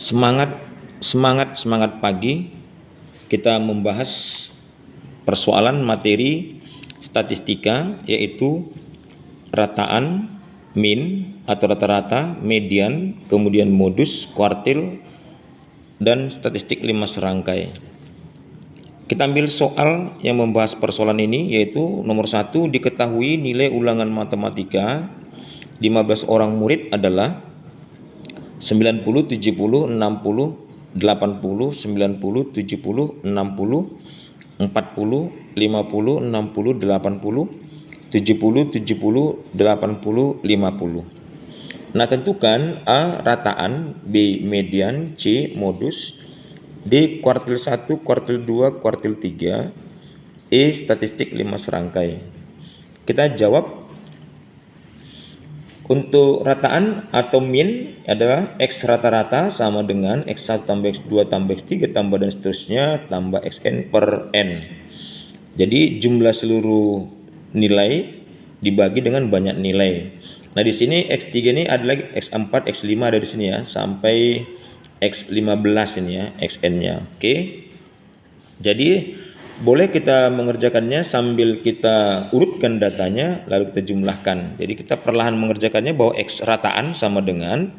Semangat, semangat pagi. Kita membahas persoalan materi statistika, yaitu rataan, min atau rata-rata, median, kemudian modus, kuartil, dan statistik 5 serangkai. Kita ambil soal yang membahas persoalan ini, yaitu nomor 1, diketahui nilai ulangan matematika 15 orang murid adalah 90, 70, 60, 80, 90, 70, 60, 40, 50, 60, 80, 70, 70, 80, 50. Nah, tentukan A rataan, B median, C modus, D kuartil 1, kuartil 2, kuartil 3, E statistik 5 serangkai. Kita jawab. Untuk rataan atau min adalah X rata-rata sama dengan X1 tambah X2 tambah X3 tambah dan seterusnya tambah Xn per N. Jadi jumlah seluruh nilai dibagi dengan banyak nilai. Nah, di sini X3 ini ada lagi X4, X5 ada di sini ya, sampai X15 ini ya, Xn-nya. Oke. Jadi boleh kita mengerjakannya sambil kita urutkan datanya lalu kita jumlahkan. Jadi kita perlahan mengerjakannya bahwa X rataan sama dengan,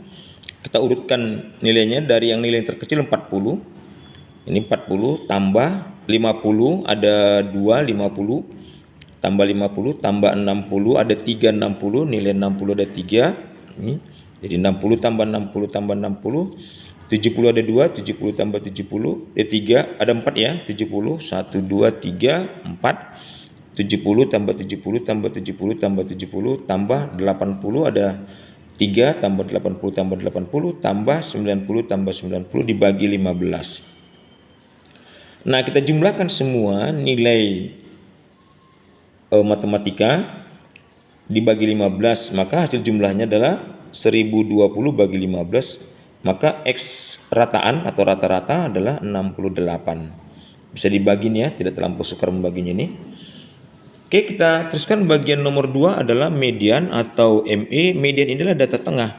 kita urutkan nilainya dari yang nilai terkecil 40. Ini 40 tambah 50 ada 2, 50 tambah 50 tambah 60 ada 3, 60 nilai 60 ada 3. Ini jadi 60 tambah 60 tambah 60, 70 ada 2, 70 tambah 70, 3 ada 4 ya, 70, 1, 2, 3, 4, 70 tambah 70 tambah 70 tambah 70 tambah 80 ada 3 tambah 80 tambah 80 tambah 90 tambah 90 dibagi 15. Nah, kita jumlahkan semua nilai matematika dibagi 15, maka hasil jumlahnya adalah 1020 bagi 15. Maka X rataan atau rata-rata adalah 68. Bisa dibagi nih ya, tidak terlampau sukar membaginya ini. Oke, kita teruskan bagian nomor 2 adalah median atau ME. Median ini adalah data tengah.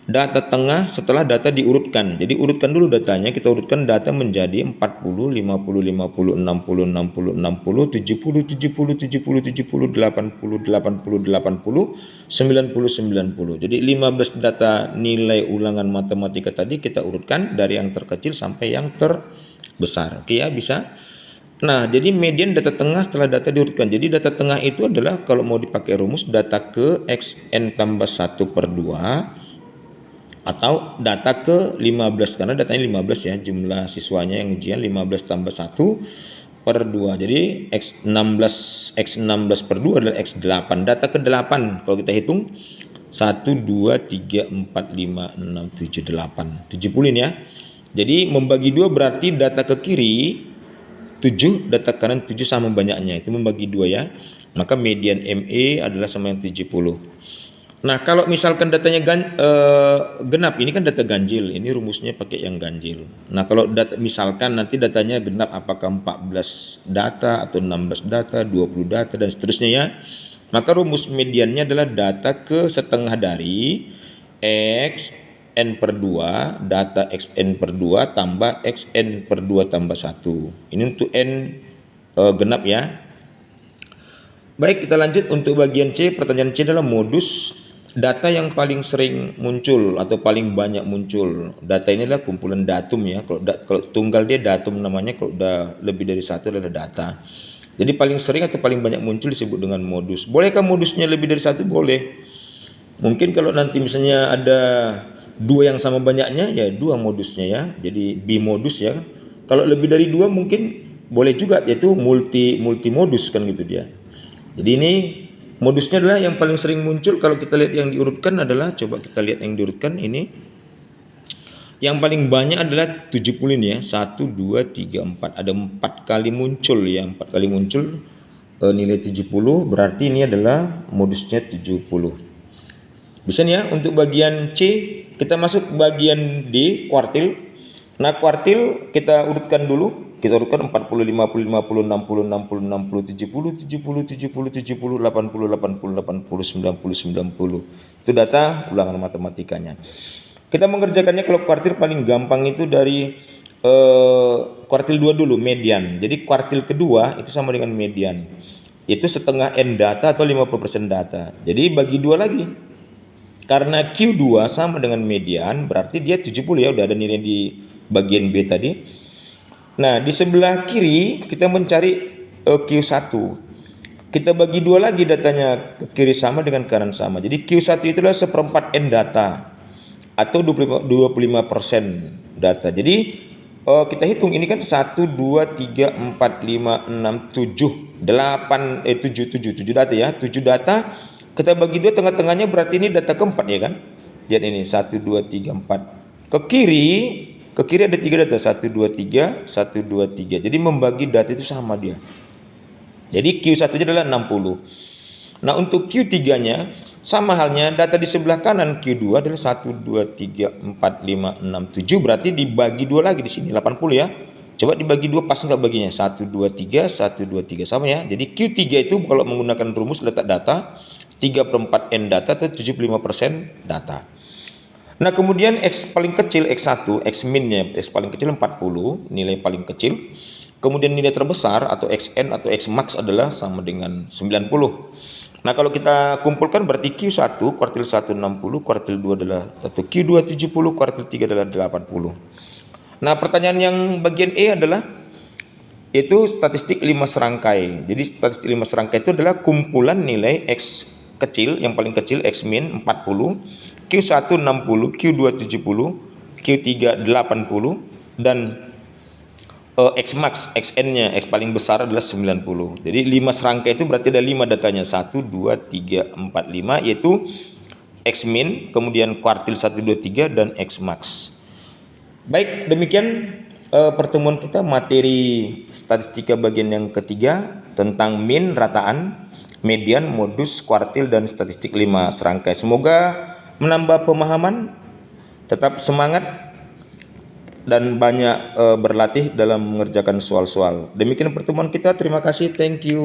Data tengah setelah data diurutkan. Jadi urutkan dulu datanya, kita urutkan data menjadi 40, 50, 50, 60, 60, 60, 70, 70, 70, 70, 80, 80, 80, 90, 90. Jadi 15 data nilai ulangan matematika tadi kita urutkan dari yang terkecil sampai yang terbesar. Oke ya, bisa. Nah, jadi median data tengah setelah data diurutkan. Jadi data tengah itu adalah kalau mau dipakai rumus data ke Xn tambah 1 per 2 atau data ke 15, karena datanya 15 ya, jumlah siswanya yang ujian 15 tambah 1 per 2. Jadi X16 per 2 adalah X8. Data ke 8 kalau kita hitung 1, 2, 3, 4, 5, 6, 7, 8, 70 ini ya. Jadi membagi 2 berarti data ke kiri 7, data kanan 7 sama banyaknya, itu membagi 2 ya. Maka median ME adalah sama yang 70. Nah, kalau misalkan datanya genap, ini kan data ganjil, ini rumusnya pakai yang ganjil. Nah, kalau misalkan nanti datanya genap, apakah 14 data atau 16 data, 20 data dan seterusnya ya, maka rumus mediannya adalah data ke setengah dari Xn per 2, data Xn per 2 tambah Xn per 2 tambah 1. Ini untuk N genap ya. Baik, kita lanjut untuk bagian C. Pertanyaan C adalah modus. Data yang paling sering muncul atau paling banyak muncul. Data ini adalah kumpulan datum ya. Kalau tunggal dia datum namanya, kalau udah lebih dari satu adalah data. Jadi paling sering atau paling banyak muncul disebut dengan modus. Bolehkah modusnya lebih dari satu? Boleh. Mungkin kalau nanti misalnya ada 2 yang sama banyaknya, ya 2 modusnya ya. Jadi bimodus ya. Kalau lebih dari 2 mungkin boleh juga, yaitu multi modus kan gitu dia. Jadi ini modusnya adalah yang paling sering muncul. Kalau kita lihat yang diurutkan adalah, coba kita lihat yang diurutkan ini. Yang paling banyak adalah 70 ini ya. 1, 2, 3, 4. Ada 4 kali muncul ya. 4 kali muncul nilai 70. Berarti ini adalah modusnya 70. Bisa nih ya. Untuk bagian C, kita masuk bagian D, kuartil. Nah, kuartil kita urutkan dulu. Kita urutkan 40, 50, 50, 60, 60, 60, 70, 70, 70, 70, 80, 80, 80, 90, 90. Itu data ulangan matematikanya. Kita mengerjakannya kalau kuartil paling gampang itu dari kuartil 2 dulu, median. Jadi kuartil kedua itu sama dengan median. Itu setengah N data atau 50% data. Jadi bagi dua lagi. Karena Q2 sama dengan median, berarti dia 70 ya, udah ada nilai di bagian B tadi. Nah, di sebelah kiri kita mencari Q1. Kita bagi dua lagi datanya, ke kiri sama dengan kanan sama. Jadi Q1 itu adalah seperempat N data atau 25% data. Jadi kita hitung ini kan 1, 2, 3, 4, 5, 6, 7, 8, 7 data ya. 7 data kita bagi dua, tengah-tengahnya berarti ini data keempat ya kan. Lihat ini 1, 2, 3, 4. Ke kiri ada 3 data, 1, 2, 3, 1, 2, 3. Jadi membagi data itu sama dia. Jadi Q1 adalah 60. Nah, untuk Q3-nya sama halnya, data di sebelah kanan Q2 adalah 1, 2, 3, 4, 5, 6, 7, berarti dibagi dua lagi di sini 80 ya. Coba dibagi dua, pas nggak baginya? 1, 2, 3, 1, 2, 3 sama ya. Jadi Q3 itu kalau menggunakan rumus letak data 3/4 N data atau 75% data. Nah, kemudian X paling kecil X1, X minnya X paling kecil 40, nilai paling kecil. Kemudian nilai terbesar atau Xn atau X max adalah sama dengan 90. Nah, kalau kita kumpulkan berarti Q1 kuartil 1 60, kuartil 2 adalah atau Q2 70, kuartil 3 adalah 80. Nah, pertanyaan yang bagian E adalah itu statistik 5 serangkai. Jadi statistik 5 serangkai itu adalah kumpulan nilai X kecil, yang paling kecil X min 40, Q1 60, Q2 70, Q3 80 dan X max, Xn-nya, X paling besar adalah 90. Jadi 5 serangkai itu berarti ada 5 datanya. 1, 2, 3, 4, 5, yaitu X min, kemudian kuartil 1, 2, 3, dan X max. Baik, demikian pertemuan kita materi statistika bagian yang ketiga tentang min, rataan, median, modus, kuartil, dan statistik 5 serangkai. Semoga menambah pemahaman, tetap semangat, dan banyak berlatih dalam mengerjakan soal-soal. Demikian pertemuan kita. Terima kasih. Thank you.